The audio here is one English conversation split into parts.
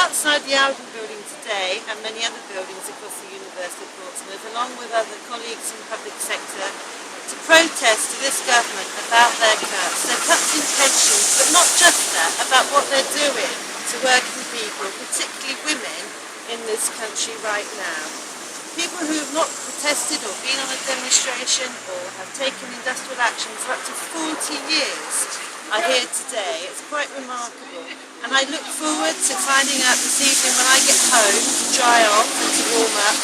outside the Alden building today and many other buildings across the University of Portsmouth, along with other colleagues in the public sector, to protest to this government about their cuts. Their cuts in pensions, but not just that, about what they're doing to working people, particularly women in this country right now. People who have not protested or been on a demonstration or have taken industrial action for up to 40 years are here today. It's quite remarkable, and I look forward to finding out this evening when I get home to dry off and to warm up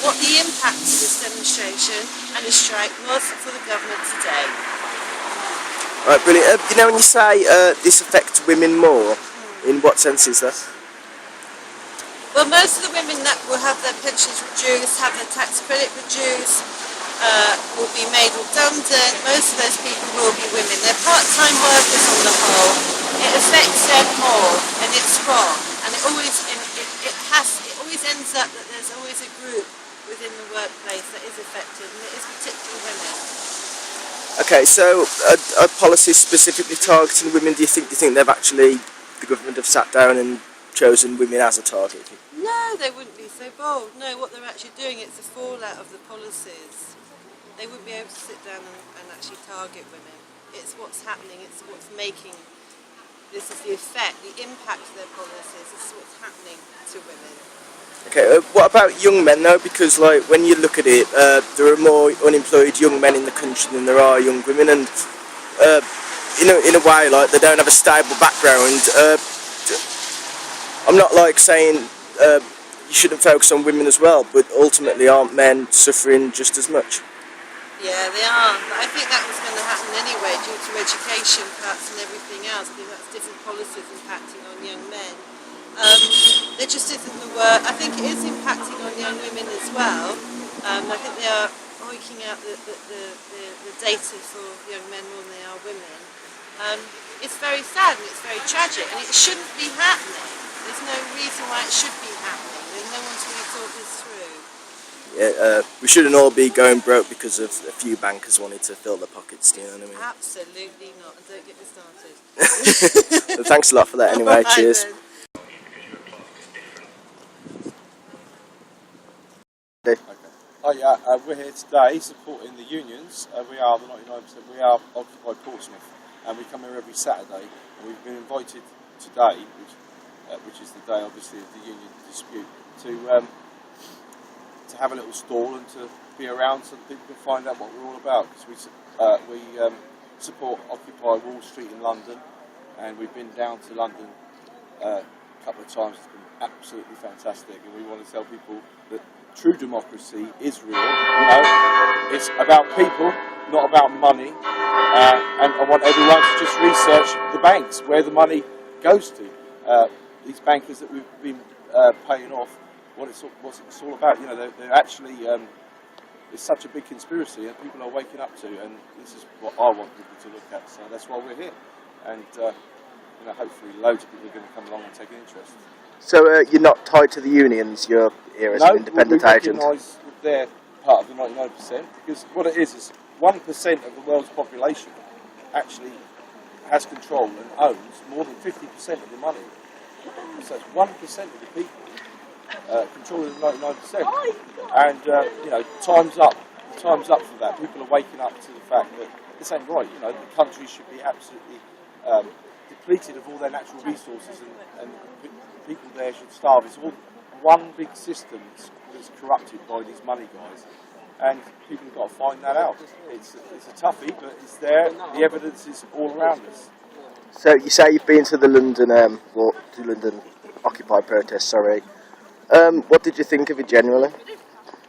what the impact of this demonstration and this strike was for the government today. Right, brilliant. You know, when you say this affects women more, in what sense is that? Well, most of the women that will have their pensions reduced, have their tax credit reduced, will be made redundant. Most of those people will be women. They're part-time workers on the whole. It affects them more, and it's wrong. And it always ends up that there's always a group within the workplace that is affected, and it is particularly women. Okay, so are policies specifically targeting women? Do you think they've actually, the government have sat down and chosen women as a target? No, they wouldn't be so bold. No, what they're actually doing, it's the fallout of the policies. They wouldn't be able to sit down and actually target women. It's what's happening, it's what's making, this is the effect, the impact of their policies, this is what's happening to women. Okay, what about young men though? Because like when you look at it, there are more unemployed young men in the country than there are young women, and in a way, like they don't have a stable background. I'm not like saying you shouldn't focus on women as well, but ultimately aren't men suffering just as much? Yeah, they are, but I think that was going to happen anyway due to education cuts and everything else. I think that's different policies impacting on young men. There just isn't the work. I think it is impacting on young women as well. I think they are hoiking out the data for young men more than they are women. It's very sad and it's very tragic, and it shouldn't be happening. There's no reason why it should be happening. There's no one's really thought this through. Yeah, we shouldn't all be going broke because of a few bankers wanting to fill their pockets, do you know what I mean? Absolutely not, and don't get me started. Well, thanks a lot for that anyway, cheers. Okay. Oh yeah, we're here today supporting the unions. We are the 99%, we are Occupy Portsmouth, and we come here every Saturday, and we've been invited today, which is the day obviously of the union dispute, to have a little stall and to be around so that people can find out what we're all about. Because we support Occupy Wall Street in London, and we've been down to London a couple of times. It's been absolutely fantastic, and we want to tell people that true democracy is real. You know, it's about people, not about money. And I want everyone to just research the banks, where the money goes to. These bankers that we've been paying off, what it's all about. You know, they're actually, it's such a big conspiracy, and people are waking up to, and this is what I want people to look at. So that's why we're here, and you know, hopefully loads of people are going to come along and take an interest. So you're not tied to the unions, you're here as an independent agent? No, we recognise that they're part of the 99%, because what it is 1% of the world's population actually has control and owns more than 50% of the money. So it's 1% of the people controlling the 99%. And you know, time's up. Time's up for that. People are waking up to the fact that this ain't right. You know, the country should be absolutely depleted of all their natural resources, and people there should starve. It's all one big system that's corrupted by these money guys, and people have got to find that out. It's a toughie, but it's there. The evidence is all around us. So you say you've been to the London Occupy protest, sorry. What did you think of it generally?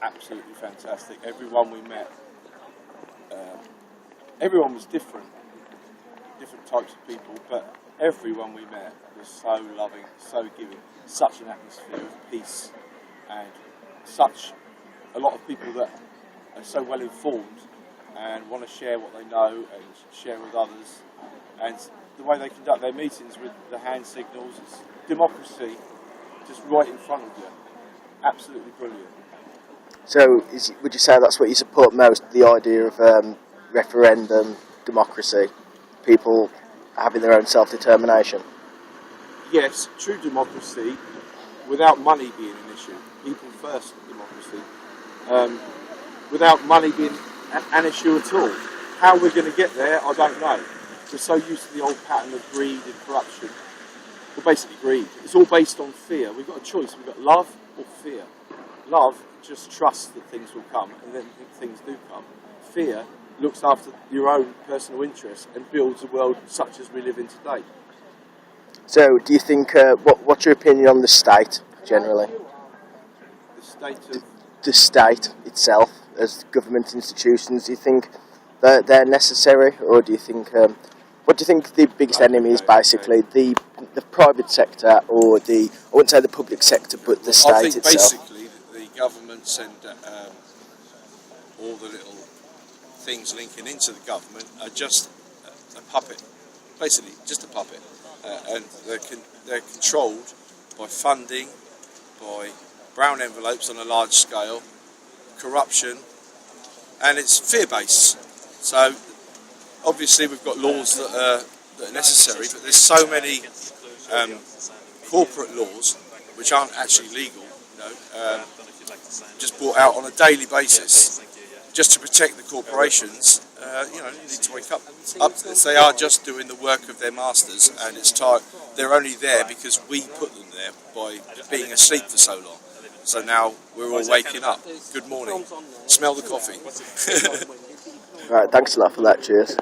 Absolutely fantastic. Everyone we met, everyone was different types of people, but everyone we met was so loving, so giving, such an atmosphere of peace, and such a lot of people that are so well informed and want to share what they know and share with others, and the way they conduct their meetings with the hand signals, it's democracy just right in front of you. Absolutely brilliant. So would you say that's what you support most, the idea of referendum, democracy, people having their own self-determination? Yes, true democracy without money being an issue, people first democracy, without money being an issue at all. How we're going to get there, I don't know. We're so used to the old pattern of greed and corruption. Well, basically greed. It's all based on fear. We've got a choice. We've got love or fear. Love just trusts that things will come, and then things do come. Fear looks after your own personal interests and builds a world such as we live in today. So, do you think, what's your opinion on the state, generally? The state of... The state itself, as government institutions, do you think they're necessary, or do you think, what do you think the biggest enemy is, basically, the private sector, or I wouldn't say the public sector, but the state I think itself? basically the governments and all the little things linking into the government are just a puppet, basically just a puppet, and they're controlled by funding, by brown envelopes on a large scale, corruption, and it's fear-based. So obviously we've got laws that are necessary, but there's so many corporate laws which aren't actually legal, just brought out on a daily basis, just to protect the corporations. You need to wake up. They are just doing the work of their masters, and it's time. They're only there because we put them there by being asleep for so long. So now we're all waking up. Good morning. Smell the coffee. Right, thanks a lot for that. Cheers.